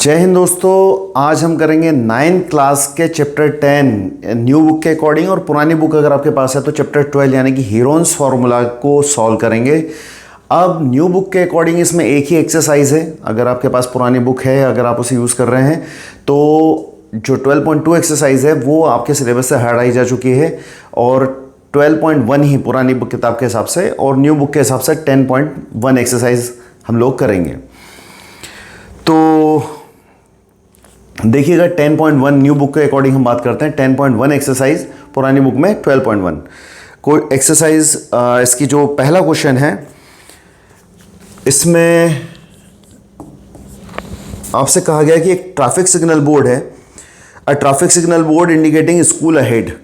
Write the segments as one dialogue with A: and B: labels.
A: जय हिंद दोस्तों, आज हम करेंगे 9th क्लास के चैप्टर 10 न्यू बुक के अकॉर्डिंग, और पुरानी बुक अगर आपके पास है तो चैप्टर 12 यानी कि हीरोन्स फार्मूला को सॉल्व करेंगे। अब न्यू बुक के अकॉर्डिंग इसमें एक ही एक्सरसाइज है। अगर आपके पास पुरानी बुक है, अगर आप उसे यूज़ कर रहे हैं तो जो 12.2 एक्सरसाइज है वो आपके सिलेबस से हटाई जा चुकी है, और 12.1 ही पुरानी बुक किताब के हिसाब से और न्यू बुक के हिसाब से 10.1 एक्सरसाइज हम लोग करेंगे। तो देखिएगा 10.1 न्यू बुक के अकॉर्डिंग हम बात करते हैं। 10.1 एक्सरसाइज पुरानी बुक में 12.1 कोई एक्सरसाइज। इसकी जो पहला क्वेश्चन है इसमें आपसे कहा गया कि एक ट्रैफिक सिग्नल बोर्ड है। A traffic signal board indicating school ahead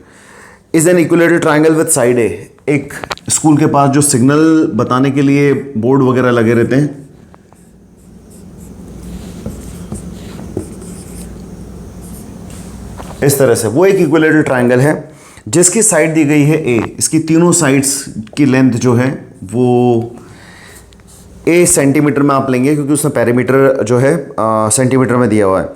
A: is an equilateral triangle with side A. एक स्कूल के पास जो सिग्नल बताने के लिए बोर्ड वगैरह लगे रहते हैं, इस तरह से वो एक इक्विलेटरल ट्रायंगल है जिसकी साइड दी गई है ए। इसकी तीनों साइड्स की लेंथ जो है वो ए सेंटीमीटर में आप लेंगे, क्योंकि उसमें पेरीमीटर जो है सेंटीमीटर में दिया हुआ है।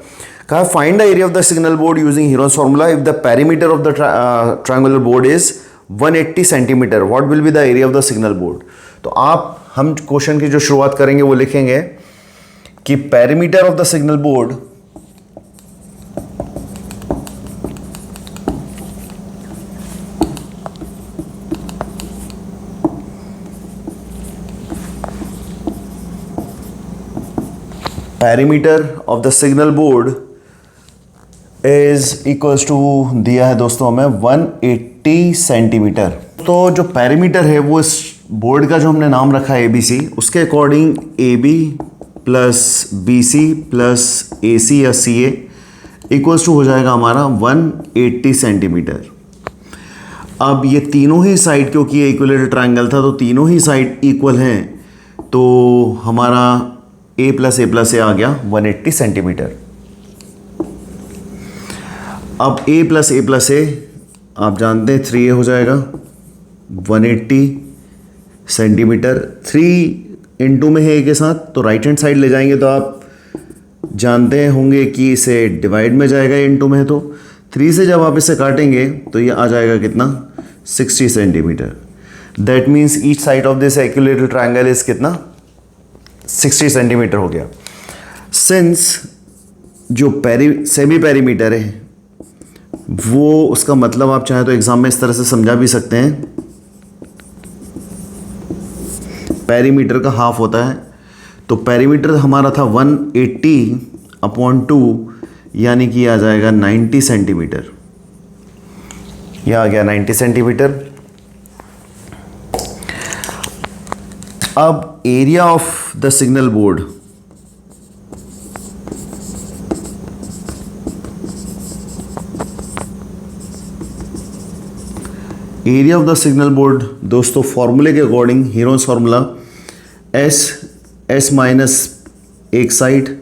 A: कहा find the area of the signal board using Heron's formula if the perimeter of the triangular board is 180 centimetre, what will be the area of the signal board. तो हम क्वेश्चन की जो शुरुआत करेंगे वो लिखेंगे कि perimeter of the signal board perimeter of the signal board is equals to दिया है दोस्तों हमें 180 सेंटीमीटर। तो जो पैरीमीटर है वो इस बोर्ड का जो हमने नाम रखा है ABC, उसके according AB plus BC plus AC या CA इक्वल्स टू हो जाएगा हमारा 180 सेंटीमीटर। अब ये तीनों ही साइड, क्योंकि ये इक्विलेटरल ट्रायंगल था तो तीनों ही साइड इक्वल हैं, तो हमारा A प्लस A आ गया 180 सेंटीमीटर। अब A प्लस A आप जानते हैं 3A हो जाएगा 180 सेंटीमीटर। 3 इंटू में है A के साथ, तो राइट हैंड साइड ले जाएंगे तो आप जानते होंगे कि इसे डिवाइड में जाएगा इंटू में है, तो 3 से जब आप इसे काटेंगे तो ये आ जाएगा कितना 60 centimetre. That means each side of this equilateral triangle is कितना 60 सेंटीमीटर हो गया। सिंस जो सेमी पेरीमीटर है वो, उसका मतलब आप चाहे तो एग्जाम में इस तरह से समझा भी सकते हैं, पेरीमीटर का हाफ होता है। तो पेरीमीटर हमारा था 180/2, यानी कि आ जाएगा 90 सेंटीमीटर। यह आ गया 90 सेंटीमीटर। अब area of the signal board, area of the signal board दोस्तों फॉर्मूले के according, Heron's formula S minus एक साइड,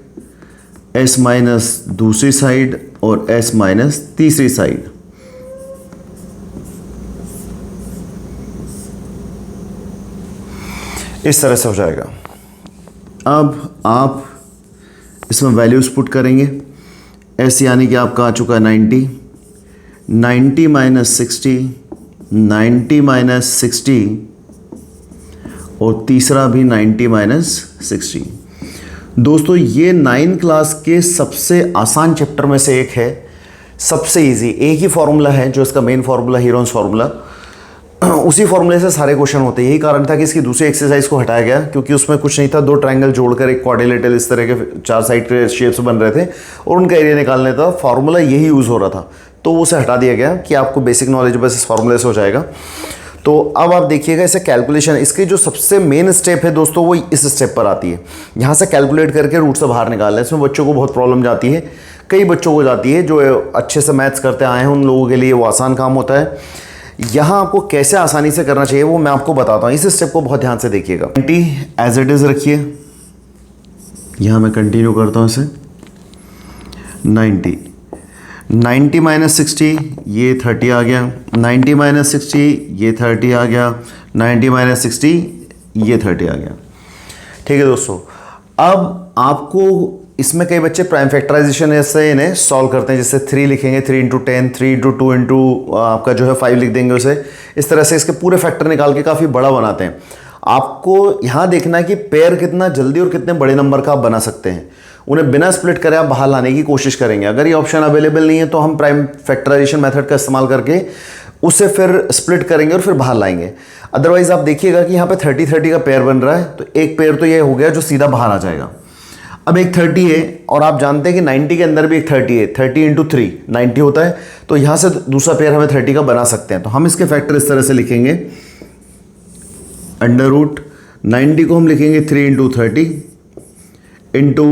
A: S माइनस दूसरी साइड और S माइनस तीसरी साइड। इस तरह से हो जाएगा। अब आप इसमें वैल्यूज पुट करेंगे। S यानी कि आपका आ चुका है 90 माइनस 60, 90 माइनस 60 और तीसरा भी 90 माइनस 60। दोस्तों ये 9th क्लास के सबसे आसान चैप्टर में से एक है, सबसे इजी। एक ही फॉर्मूला है जो इसका मेन फॉर्मूला हीरोन्स फार्मूला, उसी फॉर्मूले से सारे क्वेश्चन होते हैं। यही कारण था कि इसकी दूसरी एक्सरसाइज को हटाया गया, क्योंकि उसमें कुछ नहीं था, 2 ट्रायंगल जोड़कर एक क्वाड्रिलेटरल इस तरह के 4 साइड के शेप्स बन रहे थे और उनका एरिया निकालने था। फॉर्मूला यही यूज़ हो रहा था, तो उसे हटा दिया गया कि आपको बेसिक नॉलेज बस इस फॉर्मूले से हो जाएगा। तो अब आप देखिएगा इसे कैलकुलेशन, इसकी जो सबसे मेन स्टेप है दोस्तों वो इस स्टेप पर आती है। यहाँ से कैलकुलेट करके रूट से बाहर निकालना है। इसमें बच्चों को बहुत प्रॉब्लम जाती है, कई बच्चों को जाती है। जो अच्छे से मैथ्स करते आए हैं उन लोगों के लिए वो आसान काम होता है। यहाँ आपको कैसे आसानी से करना चाहिए वो मैं आपको बताता हूँ। इस स्टेप को बहुत ध्यान से देखिएगा। 90 एज इट इज़ रखिए, यहाँ मैं कंटिन्यू करता हूँ इसे। 90 माइनस 60 ये 30 आ गया, 90 माइनस 60 ये 30 आ गया, 90 माइनस 60 ये 30 आ गया। ठीक है दोस्तों, अब आपको इसमें कई बच्चे प्राइम फैक्टराइजेशन से इन्हें सॉल्व करते हैं, जैसे 3 लिखेंगे 3 इंटू 10, 3 इंटू 2 इंटू आपका जो है 5 लिख देंगे उसे, इस तरह से इसके पूरे फैक्टर निकाल के काफ़ी बड़ा बनाते हैं। आपको यहाँ देखना है कि पेयर कितना जल्दी और कितने बड़े नंबर का आप बना सकते हैं, उन्हें बिना स्प्लिट करे आप बाहर लाने की कोशिश करेंगे। अगर ये ऑप्शन अवेलेबल नहीं है तो हम प्राइम फैक्टराइजेशन मेथड का इस्तेमाल करके उसे फिर स्प्लिट करेंगे और फिर बाहर लाएंगे। अदरवाइज आप देखिएगा कि यहाँ पे 30-30 का पेयर बन रहा है, तो एक पेयर तो ये हो गया जो सीधा बाहर आ जाएगा। अब एक 30 है और आप जानते हैं कि 90 के अंदर भी एक 30 है, 30 इंटू 3 90 होता है, तो यहाँ से दूसरा पेयर हमें 30 का बना सकते हैं। तो हम इसके फैक्टर इस तरह से लिखेंगे, अंडर रूट 90 को हम लिखेंगे 3 इंटू 30 इंटू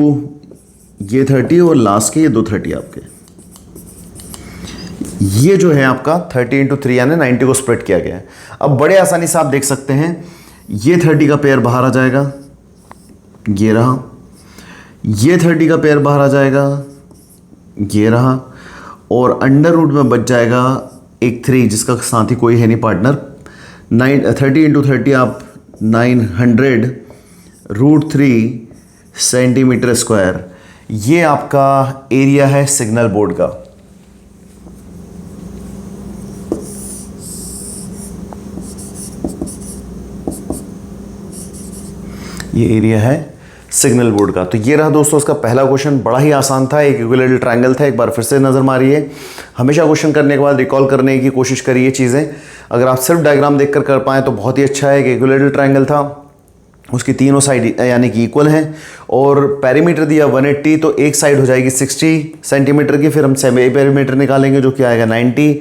A: ये 30 और लास्ट के ये 2 30 आपके, ये जो है आपका 30 इंटू 3 यानी 90 को स्प्लिट किया गया है। अब बड़े आसानी से आप देख सकते हैं ये 30 का पेयर बाहर आ जाएगा, ये रहा, ये 30 का पेयर बाहर आ जाएगा, ये रहा, और अंडर रूट में बच जाएगा एक 3 जिसका साथ ही कोई है नहीं पार्टनर। 30 इंटू 30 आप 900 रूट 3 सेंटीमीटर स्क्वायर, ये आपका एरिया है सिग्नल बोर्ड का। ये एरिया है सिग्नल बोर्ड का। तो ये रहा दोस्तों उसका पहला क्वेश्चन, बड़ा ही आसान था, एक इक्विलेटरल ट्रायंगल था। एक बार फिर से नजर मारिए, हमेशा क्वेश्चन करने के बाद रिकॉल करने की कोशिश करिए चीज़ें। अगर आप सिर्फ डायग्राम देखकर कर पाएँ तो बहुत ही अच्छा है। एक इक्विलेटरल ट्रायंगल था, उसकी तीनों साइड यानी कि इक्वल हैं, और पेरीमीटर दिया 180, तो एक साइड हो जाएगी 60 सेंटीमीटर की, फिर हम सेमी पेरीमीटर निकालेंगे जो कि आएगा 90,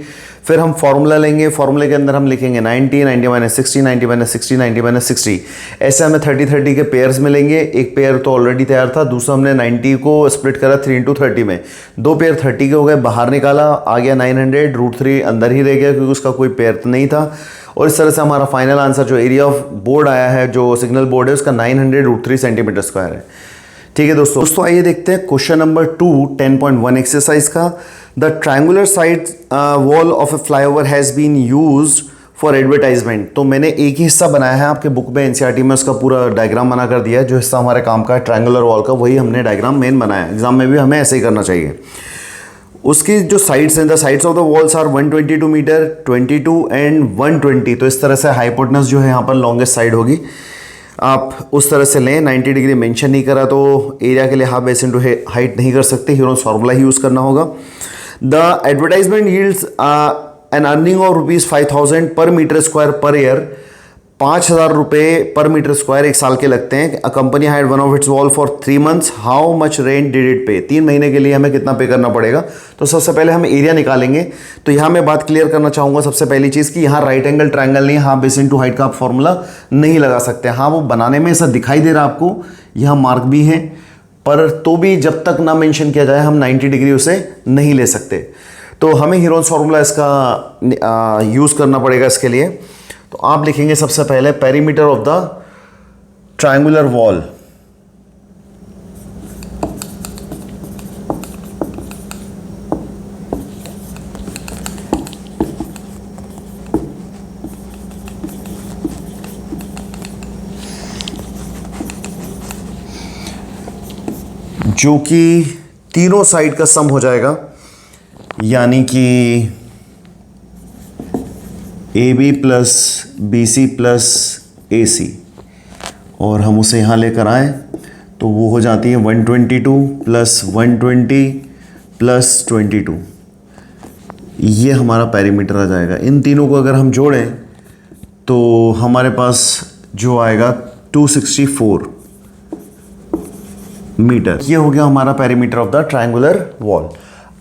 A: फिर हम फॉर्मूला लेंगे, फॉर्मूले के अंदर हम लिखेंगे 90, 90 माइनस 60, 90 माइनस 60, 90 माइनस 60, ऐसे हमें 30-30 के पेयर्स मिलेंगे। एक पेयर तो ऑलरेडी तैयार था, दूसरा हमने 90 को स्प्लिट करा 3 इंटू 30 में, 2 पेयर 30 के हो गए, बाहर निकाला, आ गया 900, रूट 3 अंदर ही रह गया क्योंकि उसका कोई पेयर तो नहीं था। और इस तरह से हमारा फाइनल आंसर जो एरिया ऑफ बोर्ड आया है, जो सिग्नल बोर्ड है, उसका 900 रूट 3 सेंटीमीटर स्क्वायर है। ठीक है दोस्तों आइए देखते हैं क्वेश्चन नंबर 2 10.1 एक्सरसाइज का। The triangular side wall of a flyover has been used for advertisement. तो मैंने एक ही हिस्सा बनाया है, आपके बुक में एनसीईआरटी में उसका पूरा डायग्राम बना कर दिया है। जो हिस्सा हमारे काम का है ट्रायंगुलर वॉल का, वही हमने डायग्राम मेन बनाया है। एग्जाम में भी हमें ऐसे ही करना चाहिए। उसकी जो साइड्स हैं, the sides of the walls are 122 metre, 22 and 120। तो इस तरह से हाइपोटेनस जो है यहाँ पर लॉन्गेस्ट साइड होगी, आप उस तरह से लें। 90 डिग्री मेंशन नहीं करा तो एरिया के लिए हाफ बेस इनटू हाइट नहीं कर सकते, हीरोज फार्मूला ही यूज़ करना होगा। The advertisement yields an earning of ₹5,000 per metre square per year. 5,000 रुपये पर मीटर स्क्वायर एक साल के लगते हैं। A company had one of it's wall for 3 months, how much rent did it पे। 3 महीने के लिए हमें कितना पे करना पड़ेगा। तो सबसे पहले हम एरिया निकालेंगे। तो यहाँ मैं बात क्लियर करना चाहूँगा सबसे पहली चीज़ कि यहाँ राइट एंगल ट्रायंगल नहीं है, हाफ बेस इनटू हाइट का आप फॉर्मूला नहीं लगा सकते। हाँ वो बनाने में ऐसा दिखाई दे रहा आपको, यहाँ मार्क भी है, पर तो भी जब तक ना मेंशन किया जाए हम 90 डिग्री उसे नहीं ले सकते। तो हमें हीरोज फार्मूला इसका यूज़ करना पड़ेगा इसके लिए। तो आप लिखेंगे सबसे पहले perimeter of the triangular wall, जो कि तीनों साइड का सम हो जाएगा, यानी कि AB plus BC plus AC, और हम उसे यहाँ लेकर आए तो वो हो जाती है 122 प्लस 120 प्लस 22। ये हमारा पेरीमीटर आ जाएगा। इन तीनों को अगर हम जोड़ें तो हमारे पास जो आएगा 264 मीटर। ये हो गया हमारा perimeter of the triangular wall.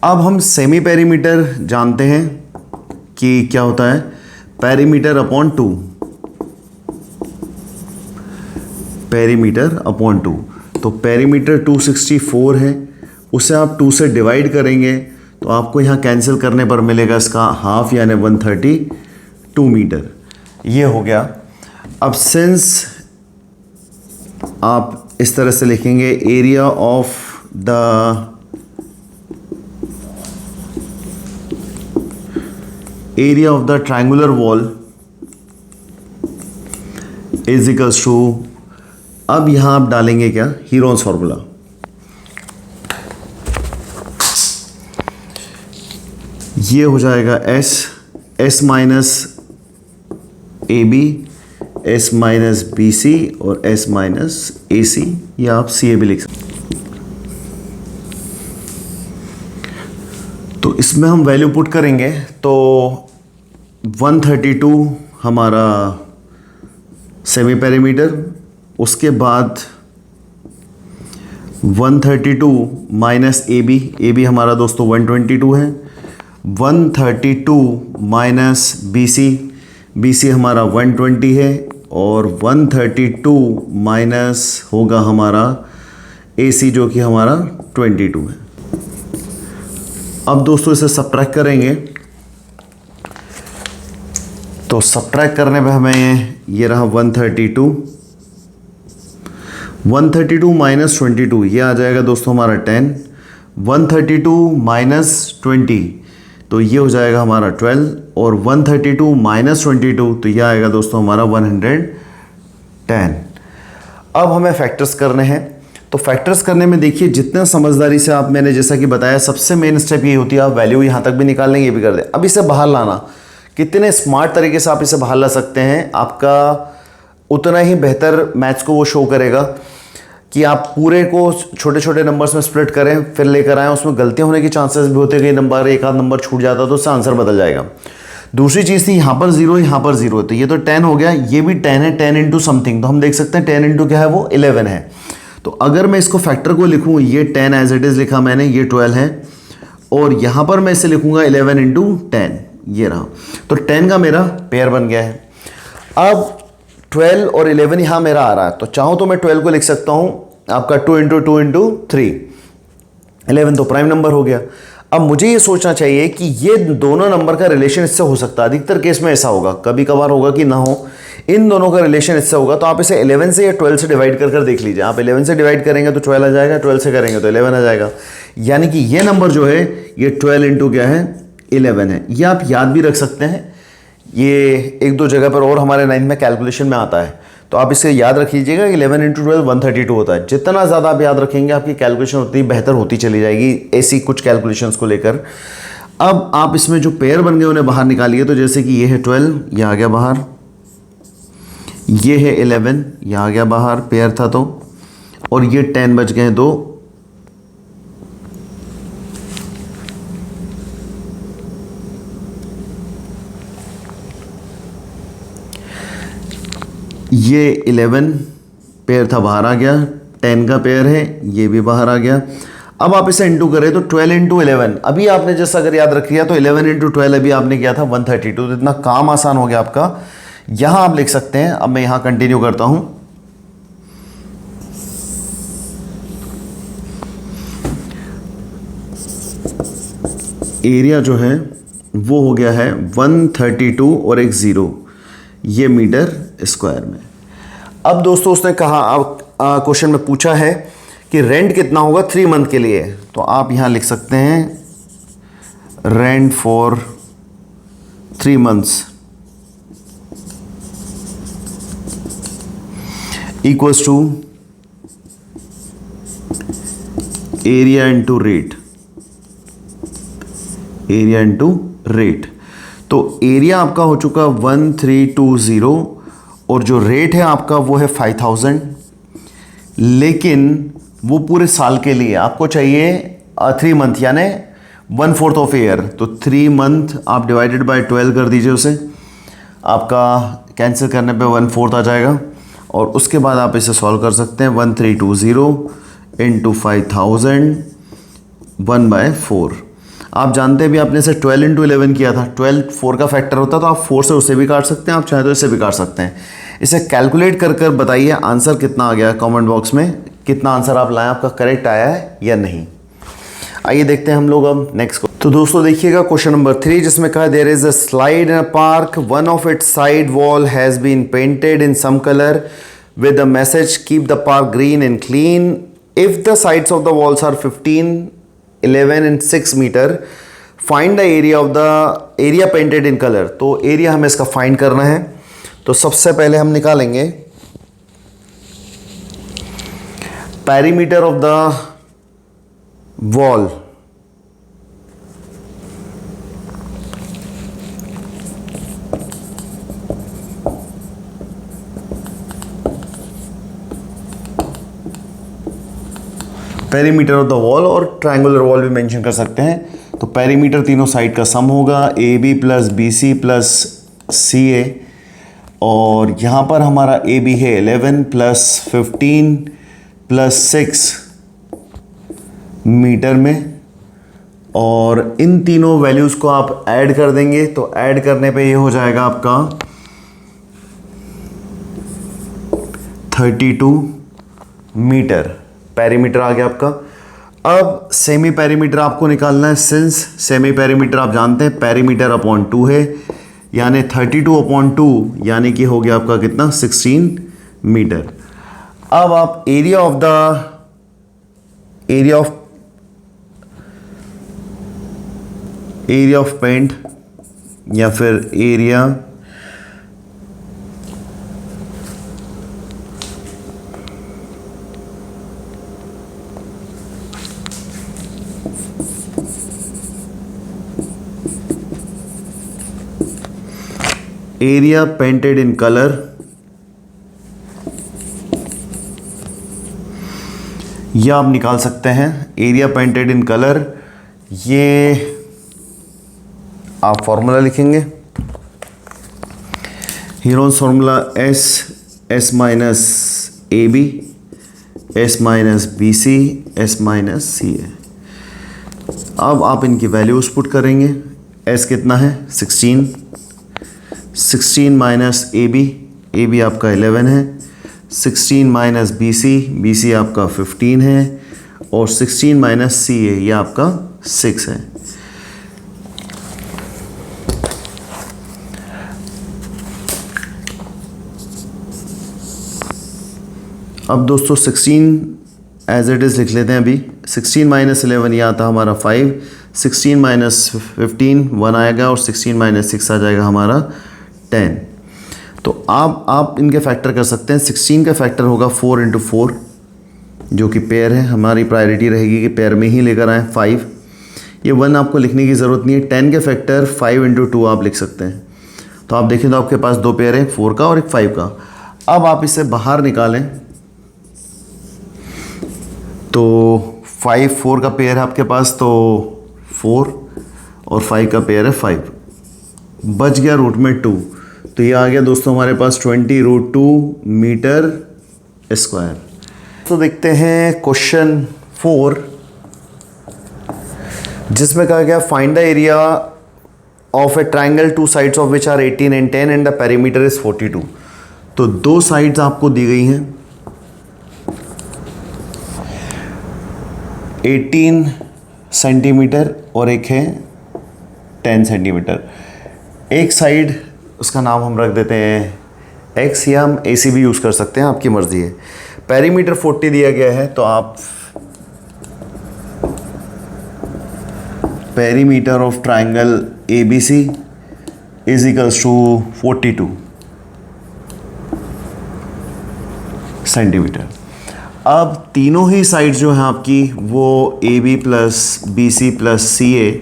A: अब हम सेमी पेरीमीटर जानते हैं कि क्या होता है, पेरीमीटर अपॉन 2, पेरीमीटर अपॉन 2। तो पेरीमीटर 264 है, उसे आप 2 से डिवाइड करेंगे तो आपको यहाँ कैंसिल करने पर मिलेगा इसका हाफ, यानी 132 मीटर। ये हो गया। अब सिंस आप इस तरह से लिखेंगे area of the area of the triangular wall is equals to, अब यहां आप डालेंगे क्या, हीरोज फार्मूला। ये हो जाएगा S minus A B, S minus B C और एस माइनस ए सी, या आप सी ए भी लिख सकते हैं। तो इसमें हम वैल्यू पुट करेंगे तो 132 हमारा सेमी पेरीमीटर, उसके बाद 132 माइनस ए बी हमारा दोस्तों 122 है, 132 माइनस बी सी हमारा 120 है, और 132 माइनस होगा हमारा ए सी जो कि हमारा 22 है। अब दोस्तों इसे सब्ट्रैक्ट करेंगे तो सब्ट्रैक्ट करने पे हमें ये रहा 132 माइनस 22, ये आ जाएगा दोस्तों हमारा 10, 132 माइनस 20 तो ये हो जाएगा हमारा 12, और 132 माइनस 22 तो ये आएगा दोस्तों हमारा 110। अब हमें फैक्टर्स करने हैं, तो फैक्टर्स करने में देखिए जितना समझदारी से आप, मैंने जैसा कि बताया सबसे मेन स्टेप ये होती है, आप वैल्यू यहाँ तक भी निकाल लेंगे, ये भी कर दें। अब इसे बाहर लाना, कितने स्मार्ट तरीके से आप इसे बाहर ला सकते हैं, आपका उतना ही बेहतर मैथ्स को वो शो करेगा कि आप पूरे को छोटे छोटे नंबर्स में स्प्लिट करें फिर लेकर आएँ। उसमें गलतियाँ होने के चांसेस भी होते हैं, कई नंबर एक आध नंबर छूट जाता तो उससे आंसर बदल जाएगा। दूसरी चीज़ थी यहाँ पर 0 यहाँ पर 0, तो ये तो 10 हो गया, ये भी 10 है, 10 इंटू समथिंग, तो हम देख सकते हैं 10 इंटू क्या है वो 11 है। तो अगर मैं इसको फैक्टर को लिखूँ, ये 10 एज इट इज़ लिखा मैंने, ये 12 है, और यहाँ पर मैं इसे लिखूँगा 11 इंटू 10, ये रहा। तो 10 का मेरा पेयर बन गया है। अब 12 और 11 यहाँ मेरा आ रहा है, तो चाहूँ तो मैं 12 को लिख सकता हूँ आपका 2 इंटू 2 इंटू 3, 11 तो प्राइम नंबर हो गया। अब मुझे ये सोचना चाहिए कि ये दोनों नंबर का रिलेशन इससे हो सकता है, अधिकतर केस में ऐसा होगा, कभी कभार होगा कि ना हो, इन दोनों का रिलेशन इससे होगा। तो आप इसे 11 से या 12 से डिवाइड कर देख लीजिए। आप 11 से डिवाइड करेंगे तो 12 आ जाएगा, 12 से करेंगे तो 11 आ जाएगा, यानी कि ये नंबर जो है ये 12 इंटू क्या है 11 है। ये आप याद भी रख सकते हैं, ये एक दो जगह पर और हमारे 9th में कैलकुलेशन में आता है, तो आप इसे याद रख लीजिएगा कि 11 इंटू 12 132 होता है। जितना ज़्यादा आप याद रखेंगे आपकी कैलकुलेशन उतनी बेहतर होती चली जाएगी ऐसी कुछ कैलकुलेशंस को लेकर। अब आप इसमें जो पेयर बन गए उन्हें बाहर निकालिए। तो जैसे कि ये है 12, ये आ गया बाहर, ये है 11, ये आ गया बाहर, पेयर था तो, और ये 10 बच गए 2, ये 11 पेयर था बाहर आ गया, 10 का पेयर है ये भी बाहर आ गया। अब आप इसे इंटू करें तो 12 इंटू 11, अभी आपने जैसा अगर याद रख लिया तो 11 इंटू 12 अभी आपने किया था 132, तो इतना काम आसान हो गया आपका। यहां आप लिख सकते हैं, अब मैं यहां कंटिन्यू करता हूं, एरिया जो है वो हो गया है 132 और एक 0, ये मीटर स्क्वायर में। अब दोस्तों उसने कहा, अब क्वेश्चन में पूछा है कि रेंट कितना होगा 3 मंथ के लिए, तो आप यहां लिख सकते हैं rent for 3 months equals to area into rate, area into rate. तो एरिया आपका हो चुका 1320 और जो रेट है आपका वो है 5000, लेकिन वो पूरे साल के लिए आपको चाहिए 3 मंथ यानी 1/4 ऑफ ईयर। तो 3 मंथ आप डिवाइडेड बाय 12 कर दीजिए उसे, आपका कैंसिल करने पे 1/4 आ जाएगा, और उसके बाद आप इसे सॉल्व कर सकते हैं 1320 इंटू 5000 1/4। आप जानते हैं भी आपने इसे 12 इंटू 11 किया था, 12 4 का फैक्टर होता है, तो आप 4 से उसे भी काट सकते हैं, आप चाहे तो इसे भी काट सकते हैं। इसे कैलकुलेट कर बताइए आंसर कितना आ गया कमेंट बॉक्स में, कितना आंसर आप लाएं, आपका करेक्ट आया है या नहीं। आइए देखते हैं हम लोग अब नेक्स्ट को। तो दोस्तों देखिएगा क्वेश्चन नंबर 3, जिसमें कहा there is a slide in a park, one of its side wall has been painted in some colour with the message keep the park green and clean. If the sides of the walls are 15, 11 and 6 meter, find the area of the area painted in color. तो area हमें इसका find करना है। तो सबसे पहले हम निकालेंगे perimeter of the wall, perimeter of the wall और ट्रायंगुलर वॉल भी मेंशन कर सकते हैं। तो पेरीमीटर तीनों साइड का सम होगा A B plus B C plus C A, और यहाँ पर हमारा ए बी है 11 प्लस 15 प्लस 6 मीटर में, और इन तीनों वैल्यूज़ को आप ऐड कर देंगे तो ऐड करने पे ये हो जाएगा आपका 32 मीटर पेरीमीटर आ गया आपका। अब सेमी पेरीमीटर आपको निकालना है। सिंस सेमी पेरीमीटर आप जानते हैं पेरीमीटर अपॉन 2 है, यानी 32 अपॉन 2 यानी कि हो गया आपका कितना 16 मीटर। अब आप एरिया ऑफ पेंट या फिर एरिया पेंटेड इन कलर, यह आप निकाल सकते हैं। एरिया पेंटेड इन कलर, ये आप फॉर्मूला लिखेंगे, Heron's formula S minus A B, S minus B C, S minus C A. अब आप इनकी वैल्यूज पुट करेंगे। एस कितना है 16 माइनस ए बी आपका 11 है, 16 माइनस बी सी आपका 15 है, और 16 माइनस सी ए ये आपका 6 है। अब दोस्तों 16 एज इट इज़ लिख लेते हैं अभी। 16 माइनस 11 ये आता हमारा 5, 16 माइनस 15 1 आएगा, और 16 माइनस 6 आ जाएगा हमारा 10। तो आप इनके फैक्टर कर सकते हैं। 16 का फैक्टर होगा 4 इंटू 4 जो कि पेयर है, हमारी प्रायोरिटी रहेगी कि पेयर में ही लेकर आएँ। 5 ये 1 आपको लिखने की ज़रूरत नहीं है। 10 के फैक्टर 5 इंटू 2 आप लिख सकते हैं। तो आप देखें तो आपके पास दो पेयर हैं, 4 का और एक 5 का। अब आप इसे बाहर निकालें तो 5 4 का पेयर है आपके पास, तो 4 और 5 का पेयर है 5, बच गया रूट में 2। तो ये आ गया दोस्तों हमारे पास 20√2 मीटर स्क्वायर। तो देखते हैं क्वेश्चन 4 जिसमें कहा गया find the area of a triangle two sides of which are 18 and 10 and the perimeter is 42। तो दो साइड्स आपको दी गई हैं 18 सेंटीमीटर और एक है 10 सेंटीमीटर। एक साइड उसका नाम हम रख देते हैं x, या हम AC भी यूज़ कर सकते हैं, आपकी मर्ज़ी है। पेरीमीटर 40 दिया गया है तो आप perimeter of triangle ABC is equals to 42 centimetre. अब तीनों ही साइड जो हैं आपकी वो AB plus BC plus CA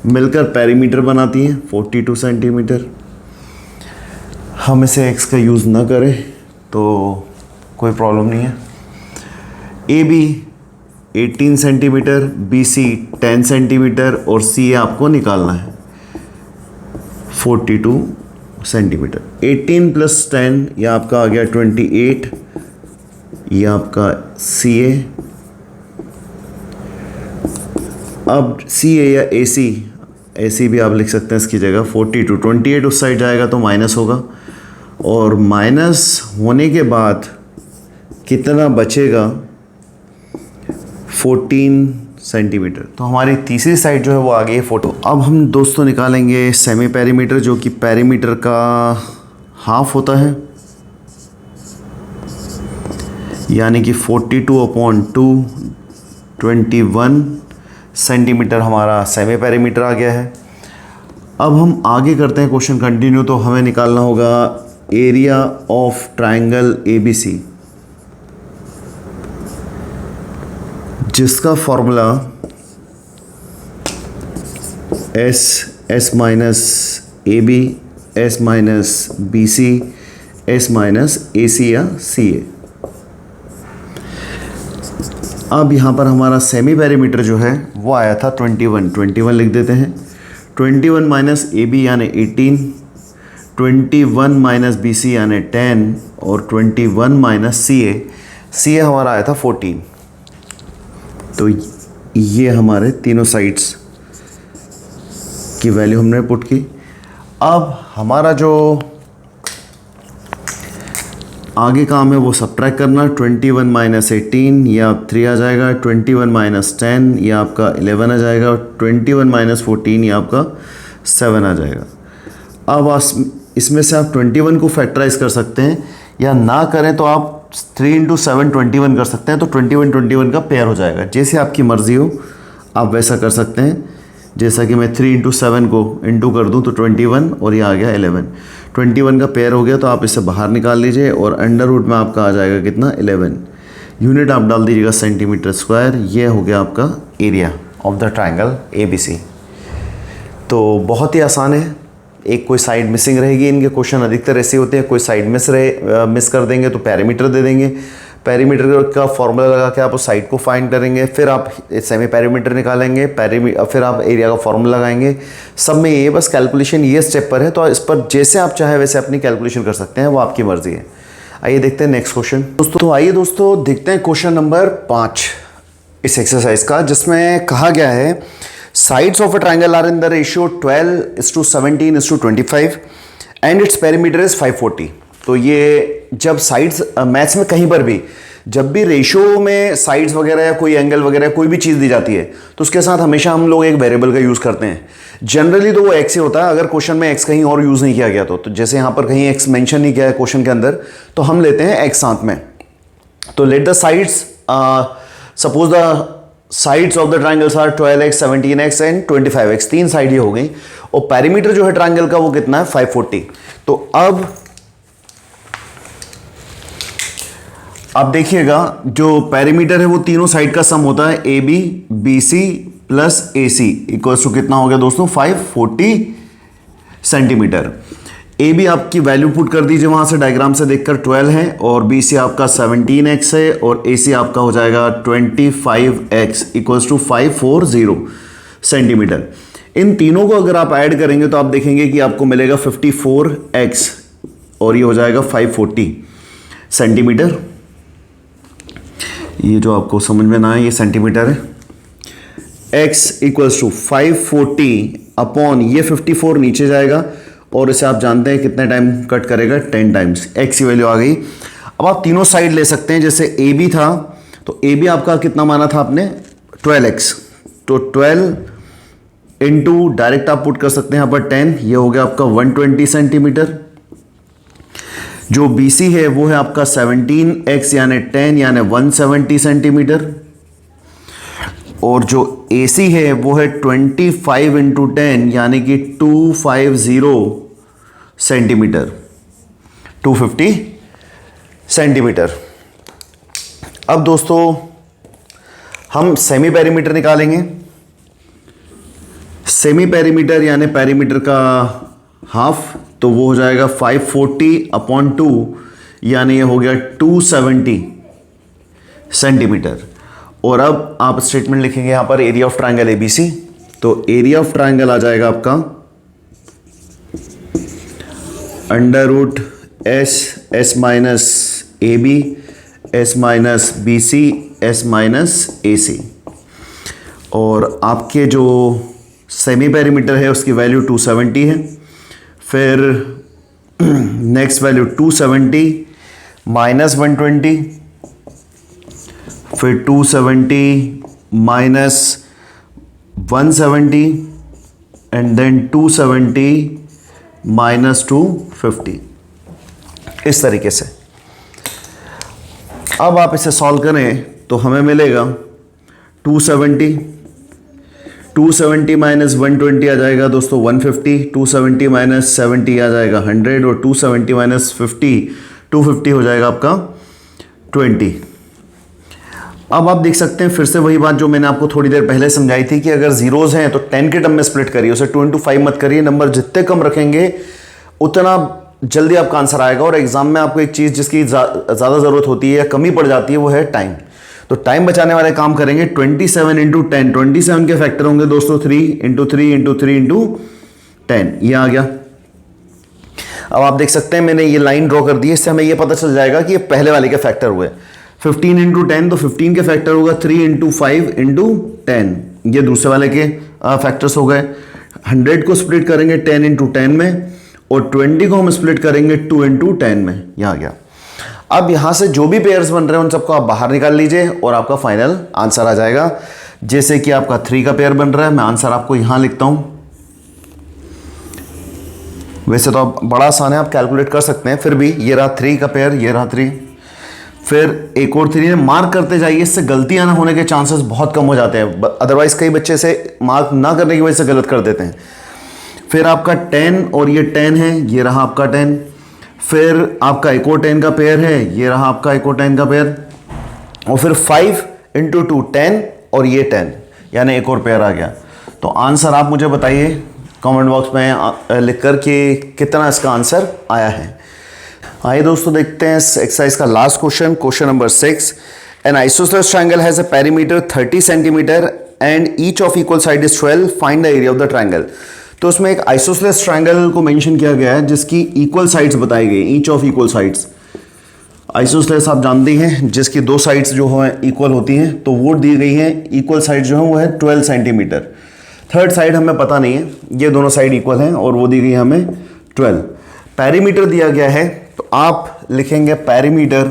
A: मिलकर पेरीमीटर बनाती हैं 42 सेंटीमीटर। हम इसे x का यूज़ ना करें तो कोई प्रॉब्लम नहीं है। AB 18 सेंटीमीटर, BC 10 सेंटीमीटर और CA आपको निकालना है 42 सेंटीमीटर। 18 प्लस 10 ये आपका आ गया 28, ये आपका CA। अब CA या AC भी आप लिख सकते हैं इसकी जगह 42। 28 उस साइड जाएगा तो माइनस होगा, और माइनस होने के बाद कितना बचेगा 14 सेंटीमीटर। तो हमारी तीसरी साइड जो है वो आ गई है 40। अब हम दोस्तों निकालेंगे सेमी पेरीमीटर जो कि पेरीमीटर का हाफ होता है, यानी कि 42/2 21 सेंटीमीटर हमारा सेमी पेरीमीटर आ गया है। अब हम आगे करते हैं क्वेश्चन कंटिन्यू। तो हमें निकालना होगा एरिया ऑफ ट्राइंगल ABC जिसका formula S minus AB, S minus BC, S minus AC या CA। अब यहाँ पर हमारा सेमी पेरीमीटर जो है वो आया था 21 लिख देते हैं। 21 माइनस ए बी यानी 18, 21 माइनस बी सी यानी 10 और 21 माइनस सी ए हमारा आया था 14। तो ये हमारे तीनों साइड्स की वैल्यू हमने पुट की। अब हमारा जो आगे काम है वो सब्ट्रैक्ट करना। 21 माइनस 18 ये आप 3 आ जाएगा, 21 माइनस 10 ये आपका 11 आ जाएगा और 21 माइनस 14 ये आपका 7 आ जाएगा। अब इसमें से आप 21 को फैक्टराइज कर सकते हैं या ना करें तो आप 3 इंटू 7 21 कर सकते हैं, तो 21 का पेयर हो जाएगा। जैसे आपकी मर्ज़ी हो आप वैसा कर सकते हैं। जैसा कि मैं 3 इंटू 7 को इंटू कर दूं तो 21 और ये आ गया 11। 21 का पेयर हो गया तो आप इसे बाहर निकाल लीजिए और अंडर रूट में आपका आ जाएगा कितना 11। यूनिट आप डाल दीजिएगा सेंटीमीटर स्क्वायर। ये हो गया आपका area of the triangle ABC। तो बहुत ही आसान है। एक कोई साइड मिसिंग रहेगी, इनके क्वेश्चन अधिकतर ऐसे होते हैं, कोई साइड मिस कर देंगे तो पैरामीटर दे देंगे। पैरीमीटर का फॉर्मूला लगा के आप उस साइड को फाइंड करेंगे, फिर आप सेमी पैरीमीटर निकालेंगे, फिर आप एरिया का फॉर्मूला लगाएंगे। सब में ये बस कैलकुलेशन ये स्टेप पर है, तो इस पर जैसे आप चाहे वैसे अपनी कैलकुलेशन कर सकते हैं, वो आपकी मर्जी है। आइए देखते हैं नेक्स्ट क्वेश्चन दोस्तों। तो आइए दोस्तों देखते हैं क्वेश्चन नंबर 5 इस एक्सरसाइज का, जिसमें कहा गया है sides of a triangle are in the ratio 12:17:25 and its perimeter is 540। तो ये जब साइड्स मैथ्स में कहीं पर भी जब भी रेशियो में साइड्स वगैरह या कोई एंगल वगैरह कोई भी चीज़ दी जाती है तो उसके साथ हमेशा हम लोग एक वेरिएबल का यूज़ करते हैं। जनरली तो वो एक्स ही होता है, अगर क्वेश्चन में एक्स कहीं और यूज़ नहीं किया गया तो जैसे यहाँ पर कहीं एक्स मेंशन नहीं किया है क्वेश्चन के अंदर, तो हम लेते हैं एक्स साथ में। तो let the sides, suppose the sides of the triangles are 12x, 17x and 25x। 3 side ये हो गई और पैरीमीटर जो है ट्राइंगल का वो कितना है 540। तो अब आप देखिएगा जो पैरीमीटर है वो तीनों साइड का सम होता है AB BC plus AC equals to कितना हो गया दोस्तों 540 सेंटीमीटर। AB आपकी वैल्यू पुट कर दीजिए वहां से डायग्राम से देखकर 12 है और BC आपका 17x है और AC आपका हो जाएगा 25x इक्वल्स टू 540 सेंटीमीटर। इन तीनों को अगर आप ऐड करेंगे तो आप देखेंगे कि आपको मिलेगा 54x और ये हो जाएगा 540 सेंटीमीटर। ये जो आपको समझ में ना है ये सेंटीमीटर है। x इक्वल्स टू 540 अपॉन ये 54 नीचे जाएगा और इसे आप जानते हैं कितने टाइम कट करेगा 10 टाइम्स। x की वैल्यू आ गई। अब आप तीनों साइड ले सकते हैं। जैसे AB था तो AB आपका कितना माना था आपने 12x, तो 12 इंटू डायरेक्ट आप पुट कर सकते हैं यहाँ पर 10, ये हो गया आपका 120 सेंटीमीटर। जो BC है वो है आपका 17x यानी 10 यानी 170 सेंटीमीटर और जो AC है वो है 25 इंटू 10 यानी कि 250 सेंटीमीटर, 250 सेंटीमीटर। अब दोस्तों हम सेमी पेरीमीटर निकालेंगे। सेमी पेरीमीटर यानी पेरीमीटर का हाफ, तो वो हो जाएगा 540 अपॉन 2 यानी ये हो गया 270 सेंटीमीटर। और अब आप स्टेटमेंट लिखेंगे यहां पर एरिया ऑफ ट्राइंगल ABC। तो एरिया ऑफ ट्राइंगल आ जाएगा आपका under root S minus AB S minus BC S minus AC। और आपके जो सेमी पेरीमीटर है उसकी वैल्यू 270 है। फिर नेक्स्ट वैल्यू 270 माइनस 120, फिर 270 माइनस 170 एंड देन 270 माइनस 250, इस तरीके से। अब आप इसे सॉल्व करें तो हमें मिलेगा 270 माइनस 120 आ जाएगा दोस्तों 150, 270 माइनस 70 आ जाएगा 100 और 270 माइनस 250 हो जाएगा आपका 20। अब आप देख सकते हैं फिर से वही बात जो मैंने आपको थोड़ी देर पहले समझाई थी कि अगर जीरोज हैं तो 10 के टर्म में स्प्लिट करिए, उसे 2 into 5 मत करिए। नंबर जितने कम रखेंगे उतना जल्दी आपका आंसर आएगा। और एग्जाम में आपको एक चीज़ जिसकी ज़्यादा ज़रूरत होती है या कमी पड़ जाती है वो है टाइम। तो टाइम बचाने वाले काम करेंगे 27 इंटू 10, 27 के फैक्टर होंगे दोस्तों 3 इंटू 3 इंटू 3 इंटू 10, ये आ गया। अब आप देख सकते हैं मैंने ये लाइन ड्रॉ कर दी है, इससे हमें ये पता चल जाएगा कि ये पहले वाले के फैक्टर हुए। 15 इंटू 10 तो 15 के फैक्टर होगा 3 इंटू 5 इंटू 10, ये दूसरे वाले के फैक्टर्स हो गए। 100 को स्प्लिट करेंगे 10 इंटू 10 में, और 20 को हम स्प्लिट करेंगे 2 इंटू 10 में, यह आ गया। अब यहां से जो भी पेयर्स बन रहे हैं उन सबको आप बाहर निकाल लीजिए और आपका फाइनल आंसर आ जाएगा। जैसे कि आपका 3 का पेयर बन रहा है, मैं आंसर आपको यहां लिखता हूं। वैसे तो आप बड़ा आसान है, आप कैलकुलेट कर सकते हैं, फिर भी ये रहा 3 का पेयर, ये रहा 3, फिर एक और 3 मार्क करते जाइए, इससे गलतियां ना होने के चांसेस बहुत कम हो जाते हैं। अदरवाइज कई बच्चे से मार्क ना करने की वजह से गलत कर देते हैं। फिर आपका 10 और ये 10 है, ये रहा आपका 10। फिर आपका एक और 10 का पेयर है, ये रहा आपका एक और 10 का पेयर। और फिर 5 इंटू 2 10 और ये 10, यानी एक और पेयर आ गया। तो आंसर आप मुझे बताइए कमेंट बॉक्स में लिखकर कि कितना इसका आंसर आया है। आइए दोस्तों देखते हैं इस एक्सरसाइज का last question, question number 6। N isosceles triangle has a perimeter 30 centimetre and each of equal side is 12, find the area of the triangle. तो उसमें एक आइसोसेलेस ट्रायंगल को मेंशन किया गया है जिसकी इक्वल साइड्स बताई गई, each of equal sides. Isosceles आप जानते हैं जिसकी दो साइड्स जो है इक्वल होती हैं, तो वो दी गई है इक्वल साइड जो है वो है 12 सेंटीमीटर। थर्ड साइड हमें पता नहीं है, ये दोनों साइड इक्वल हैं और वो दी गई हमें 12। पेरीमीटर दिया गया है तो आप लिखेंगे पेरीमीटर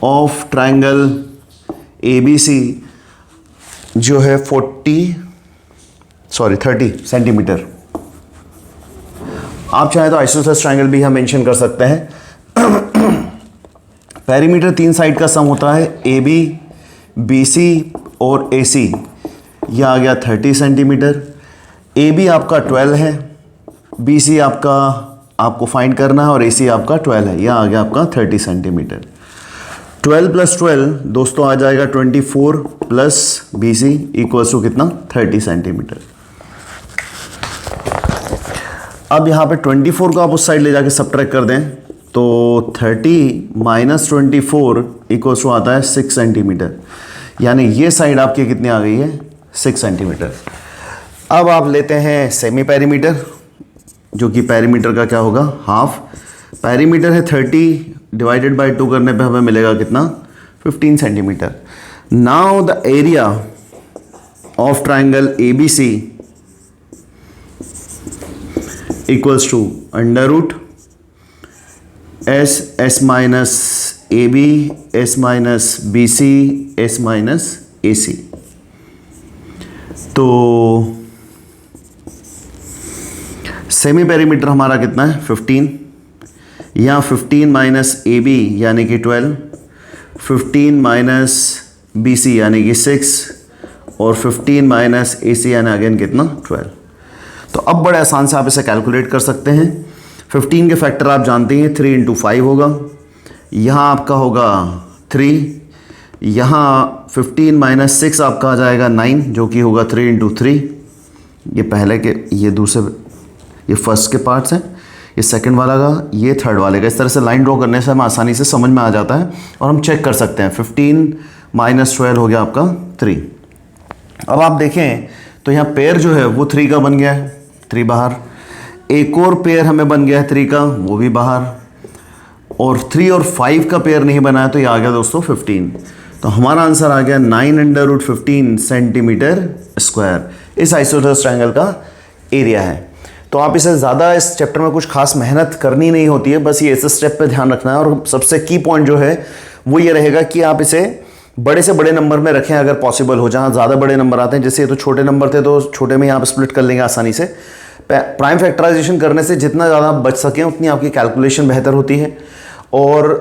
A: ऑफ ट्रायंगल ABC जो है 30 सेंटीमीटर। आप चाहे तो आइसोसेलेस ट्रायंगल भी हम मेंशन कर सकते हैं। पेरीमीटर 3 साइड का सम होता है, AB, BC और AC। यह आ गया 30 सेंटीमीटर। AB आपका 12 है, BC आपको फाइंड करना है और AC आपका 12 है, यह आ गया आपका 30 सेंटीमीटर। 12 प्लस 12 दोस्तों आ जाएगा 24 प्लस BC इक्वल्स टू कितना 30 सेंटीमीटर। अब यहाँ पे 24 को आप उस साइड ले जाके सब्ट्रैक्ट कर दें तो 30 माइनस 24 इक्वल्स टू आता है 6 सेंटीमीटर, यानी ये साइड आपकी कितनी आ गई है 6 सेंटीमीटर। अब आप लेते हैं सेमी पेरीमीटर, जो कि पेरीमीटर का क्या होगा हाफ। पेरीमीटर है 30 डिवाइडेड बाय 2 करने पे हमें मिलेगा कितना 15 centimetre. Now the area of triangle ABC equals to under root S minus AB, S minus BC, S minus AC। तो सेमी पेरीमीटर हमारा कितना है 15, यहाँ 15 माइनस AB यानी कि 12, 15 माइनस BC यानी कि 6 और 15 माइनस AC यानी अगेन कितना 12। तो अब बड़े आसान से आप इसे कैलकुलेट कर सकते हैं। 15 के फैक्टर आप जानते हैं 3 इंटू 5 होगा, यहाँ आपका होगा 3, यहाँ 15 माइनस 6 आपका आ जाएगा 9 जो कि होगा 3 इंटू 3। ये पहले के, ये दूसरे, ये फर्स्ट के पार्ट्स हैं, ये सेकंड वाला का, ये थर्ड वाले का। इस तरह से लाइन ड्रॉ करने से हमें आसानी से समझ में आ जाता है और हम चेक कर सकते हैं। 15 माइनस 12 हो गया आपका 3। अब आप देखें तो यहाँ पेयर जो है वो 3 का बन गया है, 3 बाहर। एक और पेयर हमें बन गया है 3 का, वो भी बाहर। और 3 और 5 का पेयर नहीं बना है तो ये आ गया दोस्तों 15। तो हमारा आंसर आ गया 9 अंडर रूट 15 सेंटीमीटर स्क्वायर। इस आइसोसेलेस ट्रायंगल का एरिया है। तो आप इसे ज़्यादा इस चैप्टर में कुछ खास मेहनत करनी नहीं होती है, बस ये इस स्टेप पे ध्यान रखना है। और सबसे की पॉइंट जो है वो ये रहेगा कि आप इसे बड़े से बड़े नंबर में रखें अगर पॉसिबल हो। जहाँ ज़्यादा बड़े नंबर आते हैं, जैसे ये तो छोटे नंबर थे तो छोटे में आप स्प्लिट कर लेंगे आसानी से। प्राइम फैक्टराइजेशन करने से जितना ज़्यादा बच सकें उतनी आपकी कैलकुलेशन बेहतर होती है। और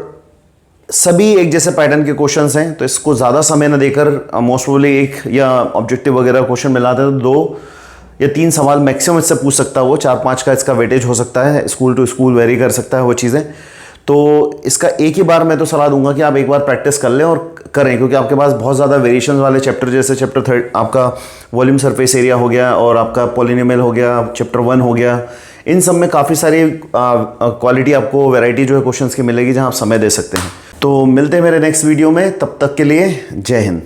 A: सभी एक जैसे पैटर्न के क्वेश्चंस हैं तो इसको ज़्यादा समय न देकर मोस्ट प्रोबेबली एक या ऑब्जेक्टिव वगैरह क्वेश्चन मिलाते हैं तो 2 या 3 सवाल मैक्सिमम इससे पूछ सकता है वो। 4-5 का इसका वेटेज हो सकता है, स्कूल टू स्कूल वेरी कर सकता है वो चीज़ें। तो इसका एक ही बार मैं तो सलाह दूंगा कि आप एक बार प्रैक्टिस कर लें और करें, क्योंकि आपके पास बहुत ज़्यादा वेरिएशन वाले चैप्टर, जैसे चैप्टर 3 आपका वॉल्यूम सरफेस एरिया हो गया और आपका पॉलिनोमियल हो गया, चैप्टर 1 हो गया, इन सब में काफ़ी सारी क्वालिटी आपको वैरायटी जो है क्वेश्चंस की मिलेगी जहां आप समय दे सकते हैं। तो मिलते हैं मेरे नेक्स्ट वीडियो में, तब तक के लिए जय हिंद।